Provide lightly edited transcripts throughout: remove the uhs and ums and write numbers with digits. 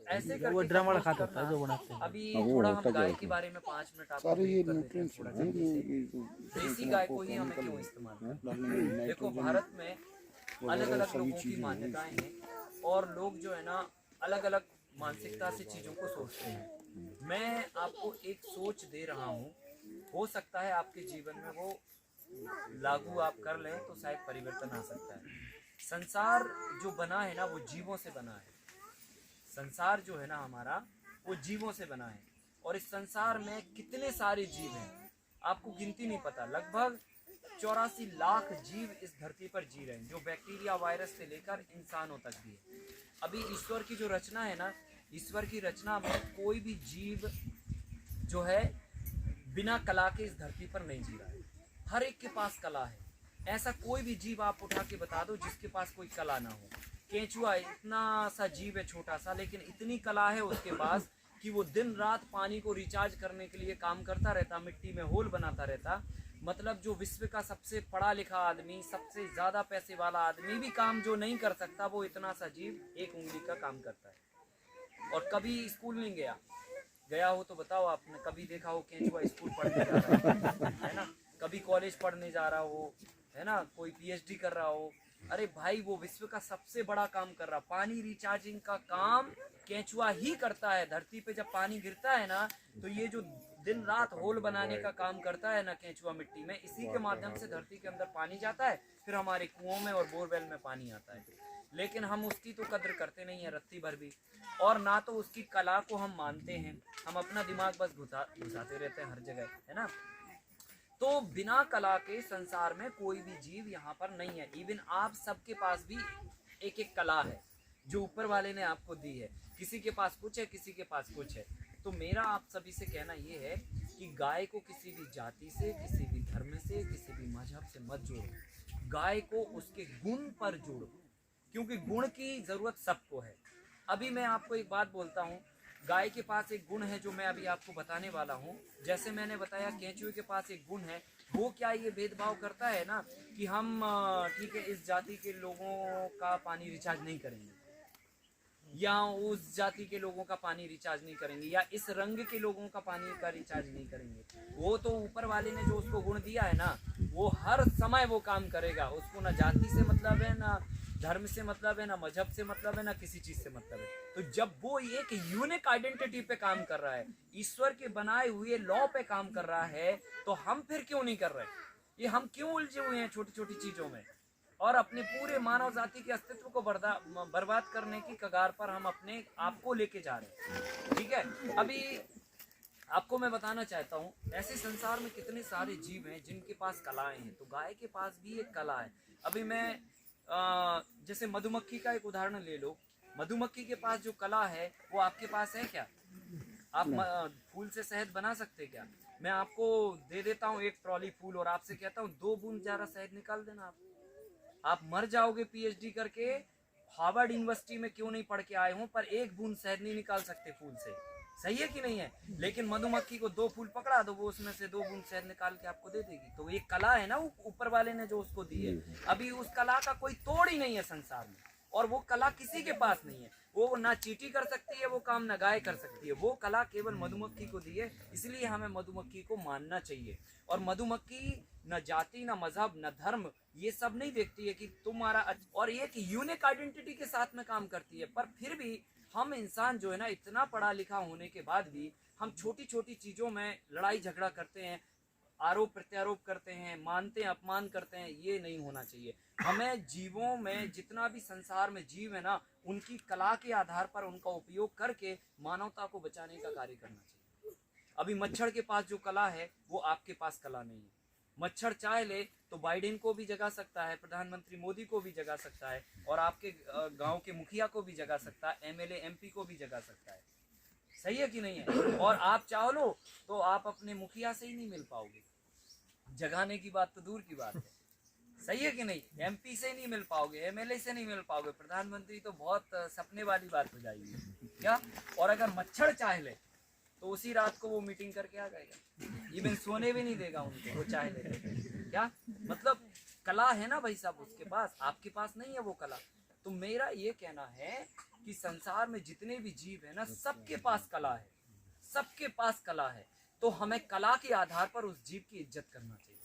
ऐसे करके वो ड्रामा खाता है जो बनाते हैं। अभी थोड़ा हम गाय के बारे में 5 मिनट आपको ब्रीफ कर देते हैं थोड़ा जल्दी से। देसी गाय को ही हमें क्यों इस्तेमाल करना है? देखो भारत में अलग अलग लोगों की मान्यताएं हैं और लोग जो है ना अलग अलग मानसिकता से चीज़ों को सोचते हैं। मैं आपको एक सोच दे रहा हूँ, हो सकता है आपके जीवन में वो लागू आप कर लें तो शायद परिवर्तन आ सकता है। संसार जो बना है ना वो जीवों से बना है। संसार जो है ना हमारा वो जीवों से बना है और इस संसार में कितने सारे जीव हैं आपको गिनती नहीं पता। लगभग 84 लाख जीव इस धरती पर जी रहे हैं, जो बैक्टीरिया वायरस से लेकर इंसानों तक भी है। अभी ईश्वर की जो रचना है ना, ईश्वर की रचना में कोई भी जीव जो है बिना कला के इस धरती पर नहीं जी रहा है। हर एक के पास कला है। ऐसा कोई भी जीव आप उठा के बता दो जिसके पास कोई कला ना हो। केंचुआ इतना सा जीव है छोटा सा, लेकिन इतनी कला है उसके पास कि वो दिन रात पानी को रिचार्ज करने के लिए काम करता रहता, मिट्टी में होल बनाता रहता। मतलब जो विश्व का सबसे पढ़ा लिखा आदमी, सबसे ज़्यादा पैसे वाला आदमी भी काम जो नहीं कर सकता, वो इतना सा जीव एक उंगली का काम करता है। और कभी स्कूल नहीं गया, गया हो तो बताओ आपने कभी देखा हो केंचुआ स्कूल पढ़ने जा रहा है ना? कभी कॉलेज पढ़ने जा रहा हो, है ना? कोई पीएचडी कर रहा हो। अरे भाई वो विश्व का सबसे बड़ा काम कर रहा, पानी रिचार्जिंग का काम केंचुआ ही करता है। धरती पे जब पानी गिरता है ना तो ये जो दिन रात होल बनाने का काम करता है ना केंचुआ मिट्टी में, इसी के माध्यम से धरती के अंदर पानी जाता है, फिर हमारे कुओं में और बोरवेल में पानी आता है। लेकिन हम उसकी तो कद्र करते नहीं है रत्ती भर भी, और ना तो उसकी कला को हम मानते हैं। हम अपना दिमाग बस घुसाते रहते हैं हर जगह, है ना? तो बिना कला के संसार में कोई भी जीव यहाँ पर नहीं है। इवन आप सबके पास भी एक एक कला है जो ऊपर वाले ने आपको दी है। किसी के पास कुछ है, किसी के पास कुछ है। तो मेरा आप सभी से कहना ये है कि गाय को किसी भी जाति से, किसी भी धर्म से, किसी भी मजहब से मत जोड़ो। गाय को उसके गुण पर जोड़ो, क्योंकि गुण की जरूरत सबको है। अभी मैं आपको एक बात बोलता हूँ, गाय के पास एक गुण है जो मैं अभी आपको बताने वाला हूँ। जैसे मैंने बताया केंचुए के पास एक गुण है, वो क्या ये भेदभाव करता है ना कि हम ठीक है इस जाति के लोगों का पानी रिचार्ज नहीं करेंगे, या उस जाति के लोगों का पानी रिचार्ज नहीं करेंगे, या इस रंग के लोगों का पानी का रिचार्ज नहीं करेंगे। वो तो ऊपर वाले ने जो उसको गुण दिया है ना, वो हर समय वो काम करेगा। उसको ना जाति से मतलब है, ना धर्म से मतलब है, ना मजहब से मतलब है, ना किसी चीज से मतलब है। तो जब वो एक यूनिक आइडेंटिटी पे काम कर रहा है, ईश्वर के बनाए हुए लॉ पे काम कर रहा है, तो हम फिर क्यों नहीं कर रहे? ये हम क्यों उलझे हुए हैं छोटी छोटी चीजों में, और अपने पूरे मानव जाति के अस्तित्व को बर्बाद करने की कगार पर हम अपने आप को लेके जा रहे हैं। ठीक है, अभी आपको मैं बताना चाहता हूँ, ऐसे संसार में कितने सारे जीव हैं जिनके पास कलाएं हैं, तो गाय के पास भी एक कला है। अभी मैं जैसे मधुमक्खी का एक उदाहरण ले लो। मधुमक्खी के पास जो कला है वो आपके पास है क्या? आप फूल से शहद बना सकते क्या? मैं आपको दे देता हूँ एक ट्रॉली फूल और आपसे कहता हूँ 2 बूंद जरा शहद निकाल देना। आप मर जाओगे पीएचडी करके, हार्वर्ड यूनिवर्सिटी में क्यों नहीं पढ़ के आए हो, पर 1 बूंद शहद नहीं निकाल सकते फूल से। सही है कि नहीं है? लेकिन मधुमक्खी को 2 फूल पकड़ा दो, वो उसमें से 2 बूंद शहद निकाल के आपको दे देगी। तो ये कला है ना ऊपर वाले ने जो उसको दी है। अभी उस कला का कोई तोड़ ही नहीं है संसार में, और वो कला किसी के पास नहीं है। वो ना चींटी कर सकती है वो काम, ना गाय कर सकती है। वो कला केवल मधुमक्खी को दी है, इसलिए हमें मधुमक्खी को मानना चाहिए। और मधुमक्खी न जाति, न मजहब, न धर्म, ये सब नहीं देखती है कि तुम्हारा, और एक यूनिक आइडेंटिटी के साथ में काम करती है। पर फिर भी हम इंसान जो है ना, इतना पढ़ा लिखा होने के बाद भी हम छोटी छोटी चीजों में लड़ाई झगड़ा करते हैं, आरोप प्रत्यारोप करते हैं, मानते हैं, अपमान करते हैं। ये नहीं होना चाहिए। हमें जीवों में, जितना भी संसार में जीव है ना, उनकी कला के आधार पर उनका उपयोग करके मानवता को बचाने का कार्य करना चाहिए। अभी मच्छर के पास जो कला है वो आपके पास कला नहीं है। मच्छर चाह ले तो बाइडेन को भी जगा सकता है, प्रधानमंत्री मोदी को भी जगा सकता है, और आपके गांव के मुखिया को भी जगा सकता है, एमएलए एमपी को भी जगा सकता है। सही है कि नहीं है? और आप चाहो लो तो आप अपने मुखिया से ही नहीं मिल पाओगे, जगाने की बात तो दूर की बात है। सही है कि नहीं? एमपी से नहीं मिल पाओगे, एमएलए से नहीं मिल पाओगे, प्रधानमंत्री तो बहुत सपने वाली बात हो जाएगी क्या। और अगर मच्छर चाह ले तो उसी रात को वो मीटिंग करके आ जाएगा, इवन सोने भी नहीं देगा उनको, वो चाहे ले क्या। मतलब कला है ना भाई साहब उसके पास, आपके पास नहीं है वो कला। तो मेरा ये कहना है कि संसार में जितने भी जीव है ना, सबके पास कला है, सबके पास कला है। तो हमें कला के आधार पर उस जीव की इज्जत करना चाहिए।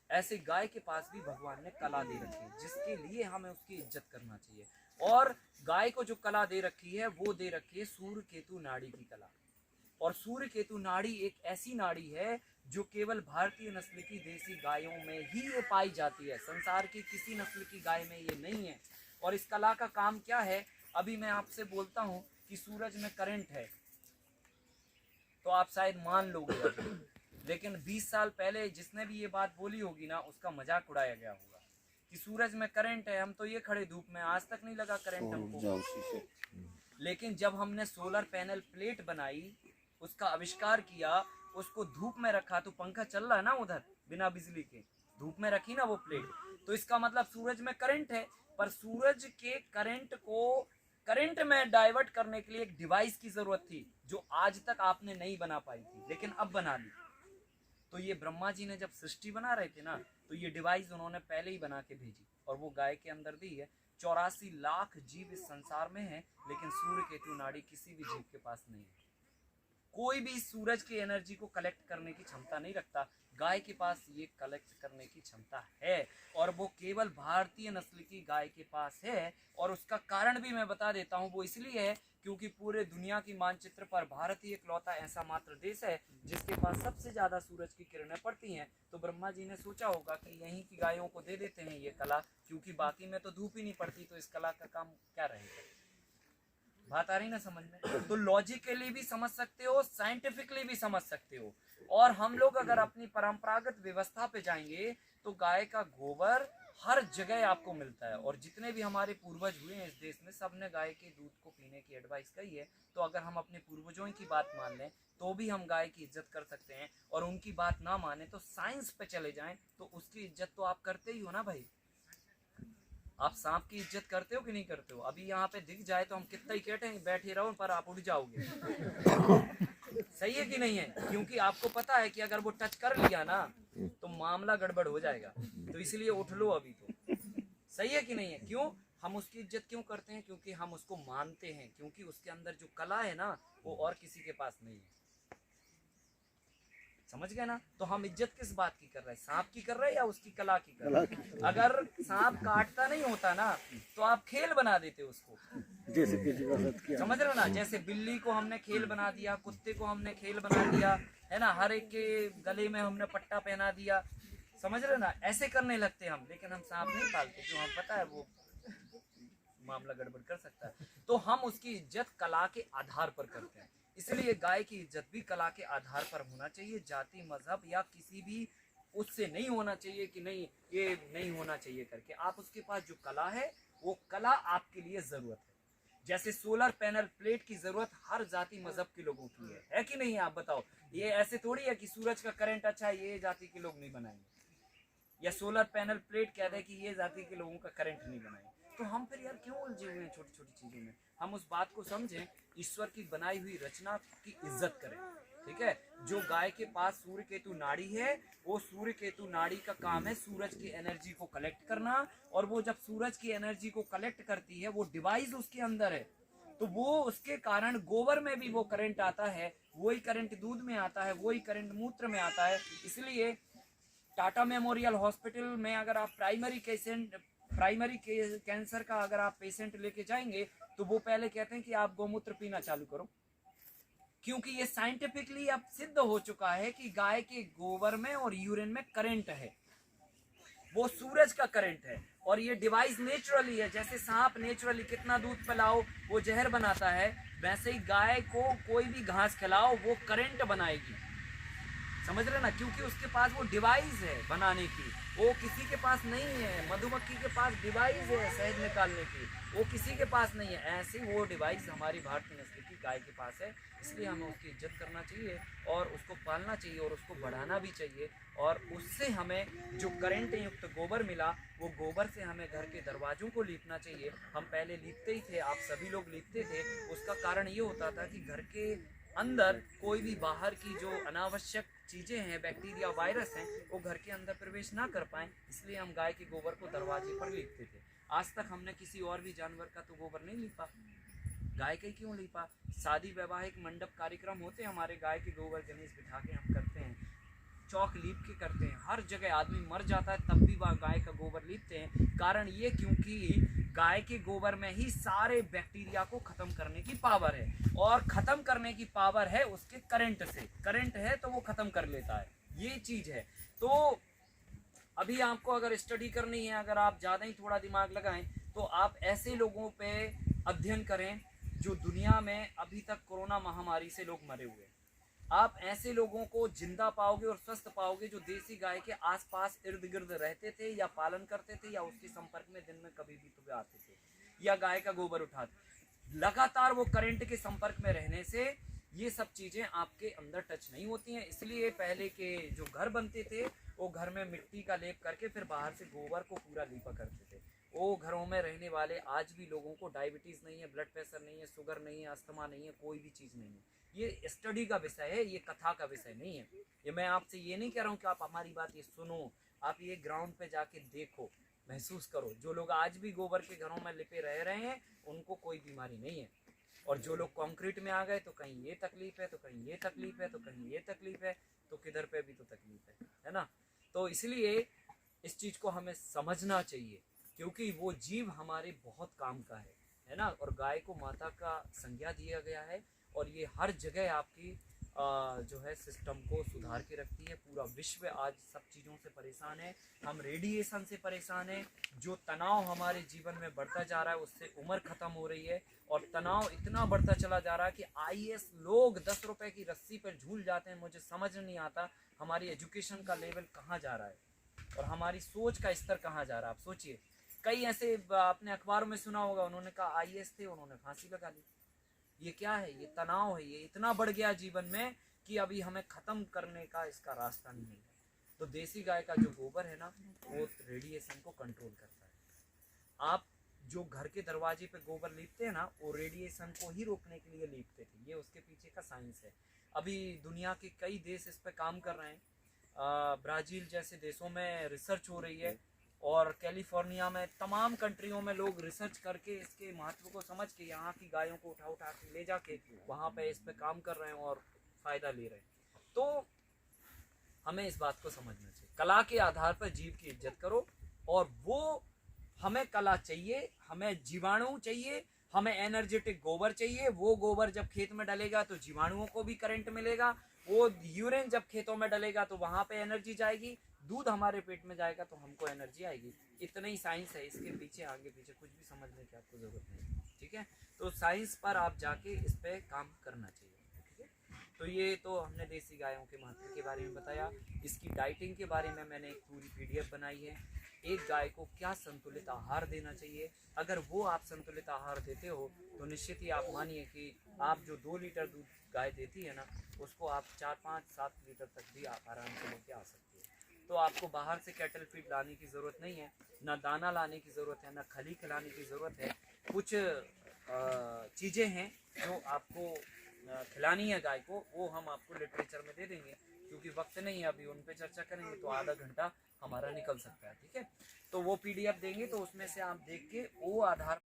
ऐसे गाय के पास भी भगवान ने कला दे रखी है, जिसके लिए हमें उसकी इज्जत करना चाहिए। और गाय को जो कला दे रखी है वो दे रखी है सूर्य केतु नाड़ी की कला। और सूर्य केतु नाड़ी एक ऐसी नाड़ी है जो केवल भारतीय नस्ल की देसी गायों में ही ये पाई जाती है, संसार की किसी नस्ल की गाय में ये नहीं है। और इस कला का काम क्या है? अभी मैं आपसे बोलता हूँ कि सूरज में करंट है तो आप शायद मान लोगे, लेकिन 20 साल पहले जिसने भी ये बात बोली होगी ना, उसका मजाक उड़ाया गया होगा कि सूरज में करंट है, हम तो ये खड़े धूप में, आज तक नहीं लगा करंट हमको। लेकिन जब हमने सोलर पैनल प्लेट बनाई, उसका आविष्कार किया, उसको धूप में रखा, तो पंखा चल रहा है ना उधर बिना बिजली के, धूप में रखी ना वो प्लेट, तो इसका मतलब सूरज में करंट है। पर सूरज के करंट को करंट में डाइवर्ट करने के लिए एक डिवाइस की जरूरत थी, जो आज तक आपने नहीं बना पाई थी, लेकिन अब बना ली। तो ये ब्रह्मा जी ने जब सृष्टि बना रहे थे ना, तो ये डिवाइस उन्होंने पहले ही बना के भेजी, और वो गाय के अंदर दी है। 84 लाख जीव इस संसार में हैं, लेकिन सूर्य केतु नाड़ी किसी भी जीव के पास नहीं है। कोई भी सूरज की एनर्जी को कलेक्ट करने की क्षमता नहीं रखता, गाय के पास ये कलेक्ट करने की क्षमता है, और वो केवल भारतीय नस्ल की गाय के पास है। और उसका कारण भी मैं बता देता हूँ, वो इसलिए है क्योंकि पूरे दुनिया की मानचित्र पर भारत ही इकलौता ऐसा मात्र देश है जिसके पास सबसे ज्यादा सूरज की किरणें पड़ती हैं। तो ब्रह्मा जी ने सोचा होगा कि यहीं की गायों को दे देते हैं ये कला, क्योंकि बाकी में तो धूप ही नहीं पड़ती, तो इस कला का काम क्या रहेगा। बात आ रही ना समझ में? तो लॉजिकली भी समझ सकते हो, साइंटिफिकली भी समझ सकते हो। और हम लोग अगर अपनी परंपरागत व्यवस्था पे जाएंगे तो गाय का गोबर हर जगह आपको मिलता है। और जितने भी हमारे पूर्वज हुए हैं इस देश में, सबने गाय के दूध को पीने की एडवाइस कही है। तो अगर हम अपने पूर्वजों की बात मान लें तो भी हम गाय की इज्जत कर सकते हैं, और उनकी बात ना माने तो साइंस पे चले जाएं तो उसकी इज्जत तो आप करते ही हो ना भाई। आप सांप की इज्जत करते हो कि नहीं करते हो? अभी यहाँ पे दिख जाए तो हम कितना ही कहते हैं बैठे रहो, पर आप उड़ जाओगे। सही है कि नहीं है? क्योंकि आपको पता है कि अगर वो टच कर लिया ना तो मामला गड़बड़ हो जाएगा, तो इसलिए उठ लो अभी तो। सही है कि नहीं है? क्यों हम उसकी इज्जत क्यों करते हैं? क्योंकि हम उसको मानते हैं, क्योंकि उसके अंदर जो कला है ना वो और किसी के पास नहीं है। समझ गए ना? तो हम इज्जत किस बात की कर रहे हैं? सांप की कर रहे हैं या उसकी कला की कर रहे हैं? अगर सांप काटता नहीं होता ना तो आप खेल बना देते उसको, जैसे समझ रहे हो ना? जैसे बिल्ली को हमने खेल बना दिया, कुत्ते को हमने खेल बना दिया, है ना? हर एक के गले में हमने पट्टा पहना दिया, समझ रहे हो ना? ऐसे करने लगते हम, लेकिन हम सांप नहीं पालते, क्यों? हम पता है वो मामला गड़बड़ कर सकता है। तो हम उसकी इज्जत कला के आधार पर करते हैं। इसलिए गाय की इज्जत भी कला के आधार पर होना चाहिए, जाति मजहब या किसी भी उससे नहीं होना चाहिए कि नहीं ये नहीं होना चाहिए करके। आप उसके पास जो कला है वो कला आपके लिए जरूरत है। जैसे सोलर पैनल प्लेट की जरूरत हर जाति मजहब के लोगों की है कि नहीं? आप बताओ, ये ऐसे थोड़ी है कि सूरज का करंट अच्छा है ये जाति के लोग नहीं बनाएंगे, या सोलर पैनल प्लेट कह दे कि ये जाति के लोगों का करंट नहीं बनाएंगे। तो हम फिर यार क्यों उलझे हुए हैं छोटी छोटी चीजों में? हम उस बात को समझें, ईश्वर की बनाई हुई रचना की इज्जत करें, ठीक है? जो गाय के पास सूर्य केतु नाड़ी है, वो सूर्य केतु नाड़ी का काम है सूरज की एनर्जी को कलेक्ट करना। और वो जब सूरज की एनर्जी को कलेक्ट करती है, वो डिवाइस उसके अंदर है, तो वो उसके कारण गोबर में भी वो करंट आता है, वही करंट दूध में आता है, वही करंट मूत्र में आता है। इसलिए टाटा मेमोरियल हॉस्पिटल में अगर आप प्राइमरी कैंसर का अगर आप पेशेंट लेके जाएंगे तो वो पहले कहते हैं कि आप गोमूत्र पीना चालू करो, क्योंकि ये साइंटिफिकली अब सिद्ध हो चुका है कि गाय के गोबर में और यूरिन में करंट है, वो सूरज का करंट है। और ये डिवाइस नेचुरली है, जैसे सांप नेचुरली कितना दूध पिलाओ वो जहर बनाता है, वैसे ही गाय को कोई भी घास खिलाओ वो करंट बनाएगी। समझ रहे ना? क्योंकि उसके पास वो डिवाइस है बनाने की, वो किसी के पास नहीं है। मधुमक्खी के पास डिवाइस है शहद निकालने की, वो किसी के पास नहीं है। ऐसे वो डिवाइस हमारी भारतीय नस्ल की गाय के पास है। इसलिए हमें उसकी इज्जत करना चाहिए और उसको पालना चाहिए और उसको बढ़ाना भी चाहिए। और उससे हमें जो करंट युक्त गोबर मिला, वो गोबर से हमें घर के दरवाजों को लीपना चाहिए। हम पहले लीपते ही थे, आप सभी लोग लीपते थे। उसका कारण ये होता था कि घर के अंदर कोई भी बाहर की जो अनावश्यक चीजें हैं, बैक्टीरिया वायरस हैं, वो घर के अंदर प्रवेश ना कर पाए, इसलिए हम गाय के गोबर को दरवाजे पर लीपते थे। आज तक हमने किसी और भी जानवर का तो गोबर नहीं लीपा, गाय का ही क्यों लीपा? शादी वैवाहिक मंडप कार्यक्रम होते हैं हमारे, गाय के गोबर गणेश बिठा के हम करते हैं, चौक लीप के करते हैं। हर जगह आदमी मर जाता है तब भी वह गाय का गोबर लीपते हैं। कारण ये क्योंकि गाय के गोबर में ही सारे बैक्टीरिया को खत्म करने की पावर है, और खत्म करने की पावर है उसके करंट से। करंट है तो वो खत्म कर लेता है, ये चीज है। तो अभी आपको अगर स्टडी करनी है, अगर आप ज़्यादा ही थोड़ा दिमाग लगाएं, तो आप ऐसे लोगों पे अध्ययन करें जो दुनिया में अभी तक कोरोना महामारी से लोग मरे हुए हैं। आप ऐसे लोगों को जिंदा पाओगे और स्वस्थ पाओगे जो देसी गाय के आसपास इर्द गिर्द रहते थे, या पालन करते थे, या उसके संपर्क में दिन में कभी भी तो आते थे, या गाय का गोबर उठाते। लगातार वो करंट के संपर्क में रहने से ये सब चीजें आपके अंदर टच नहीं होती हैं। इसलिए पहले के जो घर बनते थे वो घर में मिट्टी का लेप करके फिर बाहर से गोबर को पूरा लीपा करते थे। वो घरों में रहने वाले आज भी लोगों को डायबिटीज नहीं है, ब्लड प्रेशर नहीं है, शुगर नहीं है, अस्थमा नहीं है, कोई भी चीज नहीं है। ये स्टडी का विषय है, ये कथा का विषय नहीं है। ये मैं आपसे ये नहीं कह रहा हूँ कि आप हमारी बात ये सुनो, आप ये ग्राउंड पे जाके देखो, महसूस करो। जो लोग आज भी गोबर के घरों में लिपे रह रहे हैं उनको कोई बीमारी नहीं है, और जो लोग कंक्रीट में आ गए तो कहीं ये तकलीफ है, तो कहीं ये तकलीफ है, तो कहीं ये तकलीफ है, तो किधर पे भी तो तकलीफ है ना। तो इसलिए इस चीज को हमें समझना चाहिए, क्योंकि वो जीव हमारे बहुत काम का है ना। और गाय को माता का संज्ञा दिया गया है, और ये हर जगह आपकी जो है सिस्टम को सुधार के रखती है। पूरा विश्व आज सब चीज़ों से परेशान है, हम रेडिएशन से परेशान है। जो तनाव हमारे जीवन में बढ़ता जा रहा है उससे उम्र खत्म हो रही है, और तनाव इतना बढ़ता चला जा रहा है कि आईएएस लोग 10 रुपए की रस्सी पर झूल जाते हैं। मुझे समझ नहीं आता हमारी एजुकेशन का लेवल कहाँ जा रहा है और हमारी सोच का स्तर कहाँ जा रहा है। आप सोचिए, कई ऐसे आपने अखबारों में सुना होगा, उन्होंने कहा आईएएस थे, उन्होंने फांसी लगा ली। ये क्या है? ये तनाव है। ये इतना बढ़ गया जीवन में कि अभी हमें खत्म करने का इसका रास्ता नहीं है। तो देसी गाय का जो गोबर है ना, वो रेडिएशन को कंट्रोल करता है। आप जो घर के दरवाजे पे गोबर लीपते हैं ना, वो रेडिएशन को ही रोकने के लिए लीपते थे। ये उसके पीछे का साइंस है। अभी दुनिया के कई देश इस पे काम कर रहे हैं। ब्राजील जैसे देशों में रिसर्च हो रही है, और कैलिफोर्निया में, तमाम कंट्रियों में लोग रिसर्च करके इसके महत्व को समझ के यहाँ की गायों को उठा उठा के ले जाके वहाँ पे इस पे काम कर रहे हैं और फायदा ले रहे हैं। तो हमें इस बात को समझना चाहिए, कला के आधार पर जीव की इज्जत करो। और वो हमें कला चाहिए, हमें जीवाणु चाहिए, हमें एनर्जेटिक गोबर चाहिए। वो गोबर जब खेत में डलेगा तो जीवाणुओं को भी करंट मिलेगा। वो यूरिन जब खेतों में डलेगा तो वहां पे एनर्जी जाएगी। दूध हमारे पेट में जाएगा तो हमको एनर्जी आएगी। इतना ही साइंस है, इसके पीछे आगे पीछे कुछ भी समझने की आपको जरूरत नहीं। ठीक है, तो साइंस पर आप जाके इस पे काम करना चाहिए। ठीक है, तो ये तो हमने देसी गायों के महत्व के बारे में बताया। इसकी डाइटिंग के बारे में मैंने एक पूरी पीडीएफ बनाई है। एक गाय को क्या संतुलित आहार देना चाहिए, अगर वो आप संतुलित आहार देते हो तो निश्चित ही आप मानिए कि आप जो 2 लीटर दूध गाय देती है ना, उसको आप 4, 5, 7 लीटर तक भी आप आराम से लेके आ सकते हैं। तो आपको बाहर से कैटल फीड लाने की ज़रूरत नहीं है, ना दाना लाने की ज़रूरत है, ना खली खिलाने की ज़रूरत है। कुछ चीज़ें हैं जो आपको खिलानी है गाय को, वो हम आपको लिटरेचर में दे देंगे, क्योंकि वक्त नहीं है अभी उन पे चर्चा करेंगे तो आधा घंटा हमारा निकल सकता है। ठीक है, तो वो पीडीएफ देंगे तो उसमें से आप देख के वो आधार